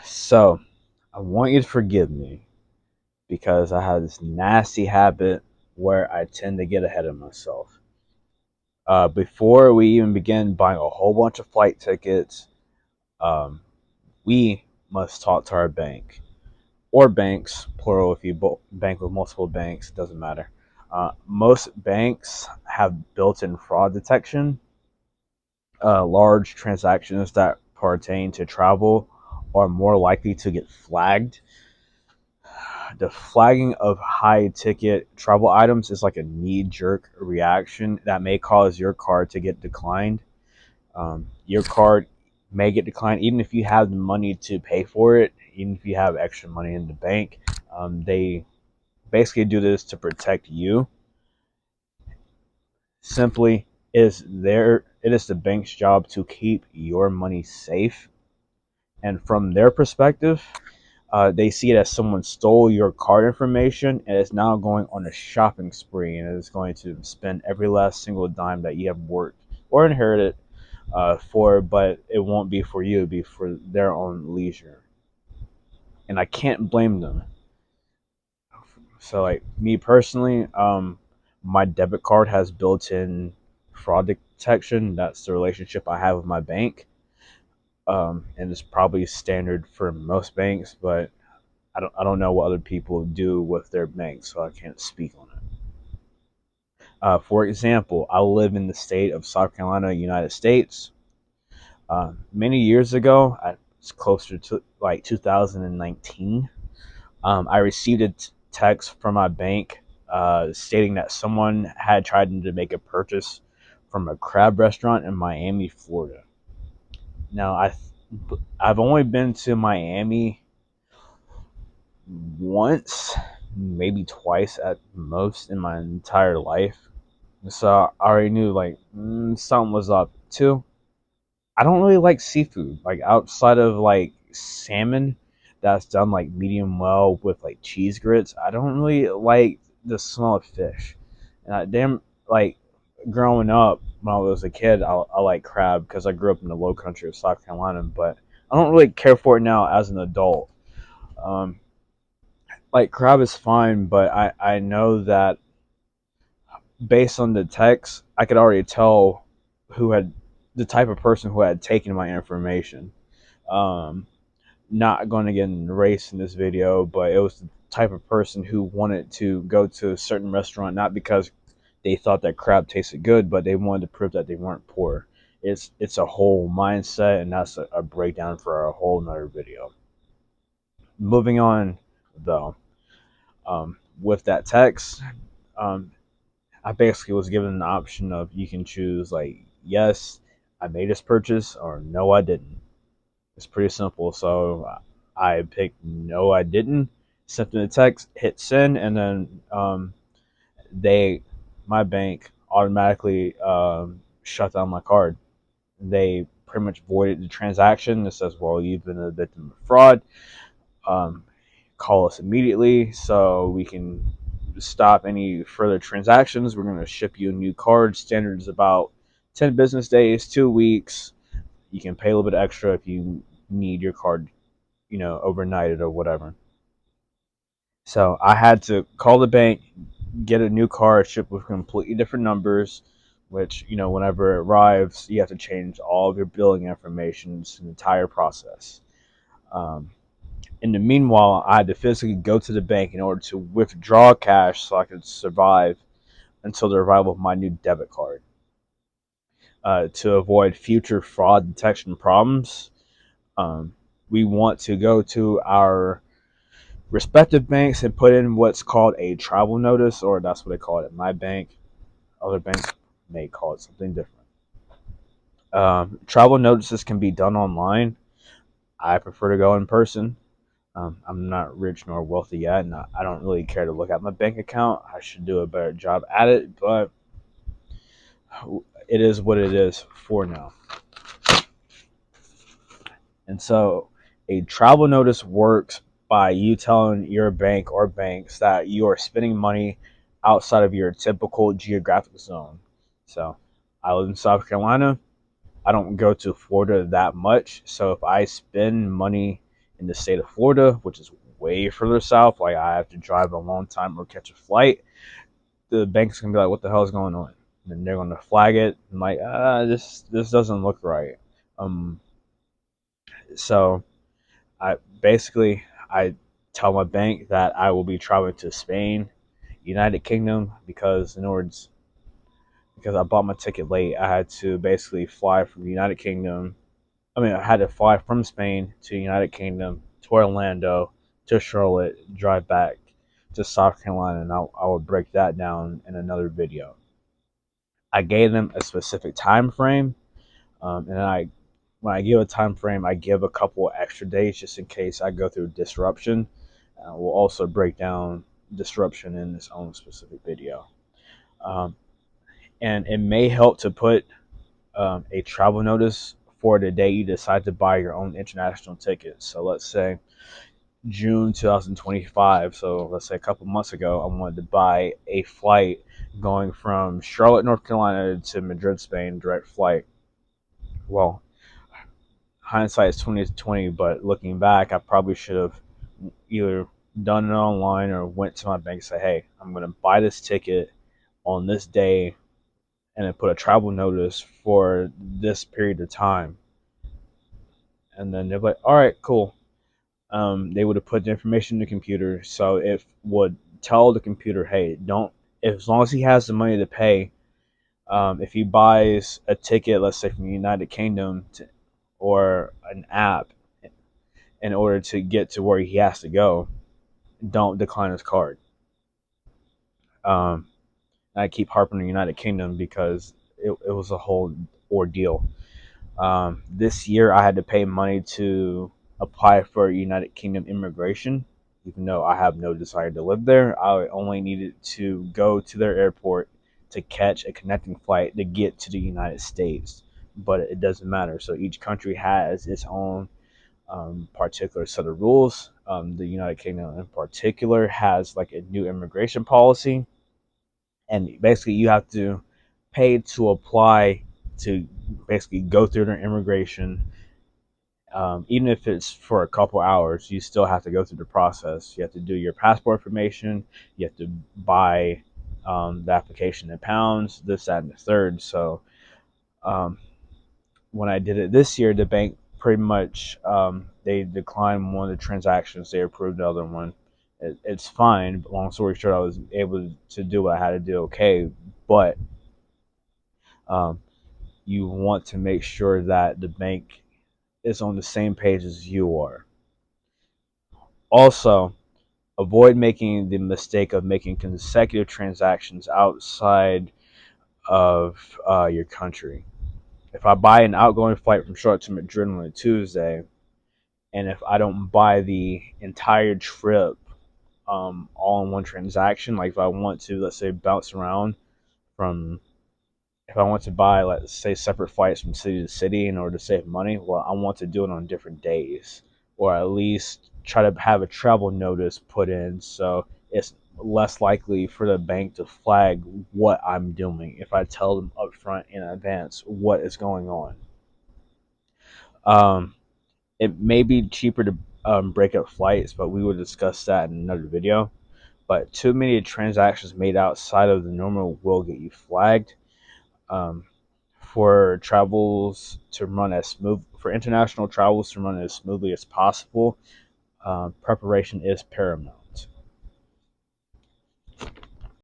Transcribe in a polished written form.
So, I want you to forgive me because I have this nasty habit where I tend to get ahead of myself. Before we even begin buying a whole bunch of flight tickets, um, we must talk to our bank or banks, plural if you bank with multiple banks, doesn't matter. Most banks have built in fraud detection. Large transactions that pertain to travel are more likely to get flagged. The flagging of high ticket travel items is like a knee jerk reaction that may cause your card to get declined. Your card may get declined even if you have the money to pay for it, even if you have extra money in the bank. They basically do this to protect you. Simply, it is the bank's job to keep your money safe. And from their perspective, they see it as someone stole your card information and is now going on a shopping spree and is going to spend every last single dime that you have worked or inherited for, but it won't be for you, it'll be for their own leisure. And I can't blame them. So, like me personally, my debit card has built in fraud detection. That's the relationship I have with my bank. And it's probably standard for most banks, but I don't know what other people do with their banks, so I can't speak on it. For example, I live in the state of South Carolina, United States. Many years ago, it's closer to like 2019. I received a text from my bank stating that someone had tried to make a purchase from a crab restaurant in Miami, Florida. Now, I've only been to Miami once, maybe twice at most in my entire life. So I already knew like something was up. Too, I don't really like seafood. Like outside of like salmon that's done like medium well with like cheese grits, I don't really like the smell of fish. And like growing up when I was a kid, I like crab because I grew up in the low country of South Carolina, but I don't really care for it now as an adult. Um, like crab is fine, but I know that based on the text, I could already tell who had the type of person who had taken my information. Um, Not going to get in race in this video, but it was the type of person who wanted to go to a certain restaurant not because they thought that crab tasted good, but they wanted to prove that they weren't poor. It's a whole mindset, and that's a breakdown for a whole nother video. Moving on, though, with that text, um, I basically was given an option of you can choose like yes, I made this purchase or no, I didn't. It's pretty simple. So I picked no, I didn't. Sent them the text, hit send, and then they, my bank, automatically shut down my card. They pretty much voided the transaction. It says, "Well, you've been a victim of fraud. Um, Call us immediately so we can stop any further transactions. We're going to ship you a new card. Standard is about 10 business days, 2 weeks. You can pay a little bit extra if you need your card, overnighted or whatever." So I had to call the bank, get a new card shipped with completely different numbers, which, whenever it arrives, you have to change all of your billing information. It's an entire process. Um, in the meanwhile, I had to physically go to the bank in order to withdraw cash so I could survive until the arrival of my new debit card. To avoid future fraud detection problems, um, we want to go to our respective banks and put in what's called a travel notice, or that's what they call it at my bank. Other banks may call it something different. Travel notices can be done online. I prefer to go in person. I'm not rich nor wealthy yet, and I don't really care to look at my bank account. I should do a better job at it, but it is what it is for now. And so a travel notice works by you telling your bank or banks that you are spending money outside of your typical geographic zone. So I live in South Carolina. I don't go to Florida that much. So if I spend money in the state of Florida, which is way further south, like I have to drive a long time or catch a flight, the bank's gonna be like, "What the hell is going on?" And they're gonna flag it. I'm like, this doesn't look right. Um, so I basically I tell my bank that I will be traveling to Spain, United Kingdom, because I bought my ticket late. I had to basically fly from the United Kingdom. I had to fly from Spain to United Kingdom to Orlando to Charlotte, drive back to South Carolina, and I will break that down in another video. I gave them a specific time frame, and I when I give a time frame, I give a couple extra days just in case I go through disruption. We'll also break down disruption in its own specific video. Um, and it may help to put a travel notice for the day you decide to buy your own international tickets. So let's say June 2025. So let's say a couple months ago, I wanted to buy a flight going from Charlotte, North Carolina to Madrid, Spain, direct flight. Well, hindsight is 2020, but looking back, I probably should have either done it online or went to my bank and say, "Hey, I'm going to buy this ticket on this day," and then put a travel notice for this period of time. And then they're like, "All right, cool." They would have put the information in the computer, so it would tell the computer, "Hey, don't." As long as he has the money to pay, if he buys a ticket, let's say from the United Kingdom or an app, in order to get to where he has to go, don't decline his card. Um, I keep harping on the United Kingdom because it was a whole ordeal. This year, I had to pay money to apply for United Kingdom immigration, even though I have no desire to live there. I only needed to go to their airport to catch a connecting flight to get to the United States, but it doesn't matter. So each country has its own particular set of rules. The United Kingdom, in particular, has like a new immigration policy, and basically you have to pay to apply to basically go through their immigration. Even if it's for a couple hours, you still have to go through the process. You have to do your passport information. You have to buy the application in pounds, this, that, and the third. So um, when I did it this year, the bank pretty much they declined one of the transactions. They approved the other one. It's fine. But long story short, I was able to do what I had to do. Okay, but um, you want to make sure that the bank is on the same page as you are. Also, avoid making the mistake of making consecutive transactions outside of your country. If I buy an outgoing flight from Charlotte to Madrid on a Tuesday, and if I don't buy the entire trip all in one transaction, like if I want to, let's say, bounce around from, if I want to buy, let's say, separate flights from city to city in order to save money, well, I want to do it on different days, or at least try to have a travel notice put in so it's less likely for the bank to flag what I'm doing if I tell them upfront in advance what is going on. Um, it may be cheaper to break up flights, but we will discuss that in another video. But too many transactions made outside of the normal will get you flagged. Um, for travels to run as smooth, for international travels to run as smoothly as possible, preparation is paramount.